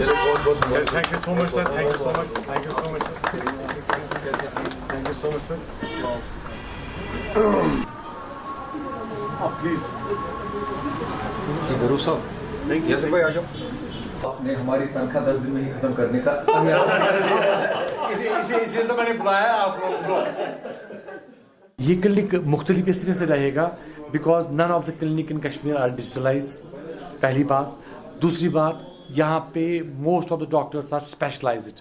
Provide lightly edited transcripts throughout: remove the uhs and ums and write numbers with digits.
चलो बहुत बहुत Thank you so much, sir. Thank you so much. Thank you so much, sir. Thank you so much, sir. Please. गुरु साहब yes भाई आ जाओ। आपने हमारी तनख्वाह 10 दिन में ही खत्म करने का इसे तो मैंने बुलाया आप लोगों को। ये क्लिनिक मुख्तलिफ इस तरह से रहेगा because none of the clinic in Kashmir are digitalize, पहली बात। दूसरी बात, यहाँ पे most of the doctors are specialized.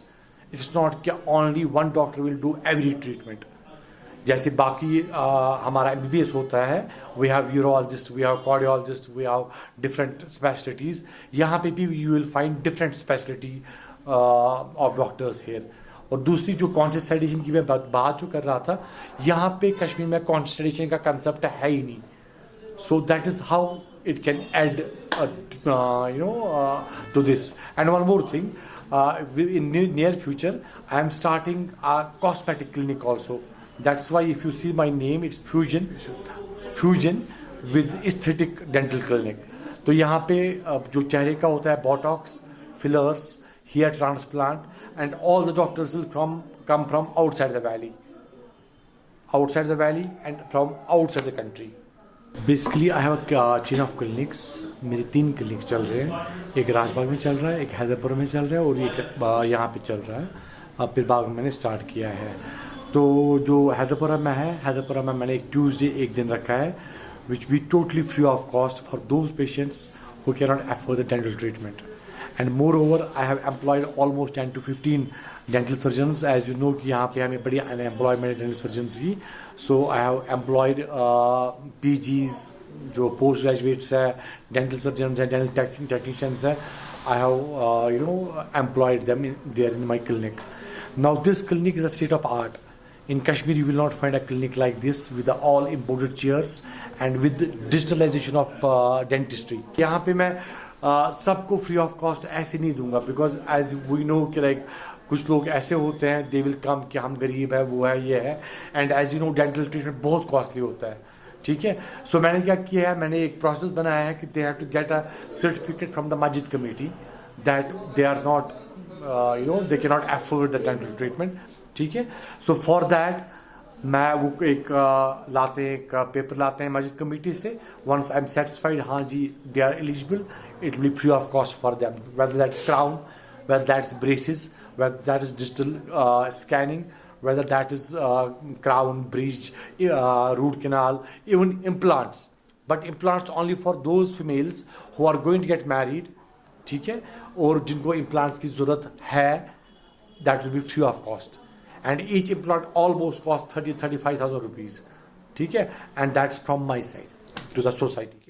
It's not कि only one doctor will do every treatment. जैसे बाकी हमारा MBBS होता है, we have urologist, we have cardiologist, we have different specialities. यहाँ पे भी you will find different speciality of doctors here. और दूसरी जो कॉन्शियस सेडेशन की मैं बात जो कर रहा था, यहाँ पे कश्मीर में कॉन्शियस सेडेशन का कंसेप्ट है ही नहीं। So that is how it can add to this. And one more thing, in near future I am starting a cosmetic clinic also. That's why if you see my name, it's fusion with aesthetic dental clinic. तो यहाँ पे जो चेहरे का होता है Botox, fillers, hair transplant, and all the doctors will come from outside the valley and from outside the country. Basically I have a chain of clinics. मेरे 3 clinic चल रहे हैं, एक राजबाग में चल रहा है, एक हैदरपुर में चल रहा है और एक यहाँ पे चल रहा है। अब फिर बाग में मैंने स्टार्ट किया है। तो जो हैदरपुरा में है, हैदरपुरा में मैंने एक ट्यूसडे एक दिन रखा है which be totally free of cost for those patients who can not afford the dental treatment. And more over I have employed almost 10 to 15 dental surgeons. As you know कि यहाँ पे हमें बड़ी अनएम्प्लॉयमेंट डेंटल सर्जन्स की। So I have employed PGs जो post graduates है, dental surgeons हैं, dental technicians हैं। I have employed them there in my clinic. Now this clinic is a state of art. In Kashmir, you will not find a clinic like this with the all imported chairs and with digitalization of dentistry. यहाँ पे मैं सबको free of cost ऐसे नहीं दूंगा because as we know कि like कुछ लोग ऐसे होते हैं दे विल कम कि हम गरीब है, वो है, ये है। And as you know dental treatment बहुत कॉस्टली होता है, ठीक है। सो मैंने क्या किया है, मैंने एक प्रोसेस बनाया है कि they have to get a certificate from the masjid committee that they are not they cannot afford the dental treatment, ठीक है। सो फॉर दैट मैं वो एक लाते हैं, एक पेपर लाते हैं मस्जिद कमेटी से। वंस आई एम सेटिस्फाइड हाँ जी they are eligible, it will be free of cost for them, whether that's crown, whether that's braces, whether that is digital scanning, whether that is crown, bridge, root canal, even implants. But implants only for those females who are going to get married, ठीक है, और जिनको implants की ज़रूरत है, that will be free of cost. And each implant almost cost 30-35,000 rupees, ठीक है, and that's from my side to the society.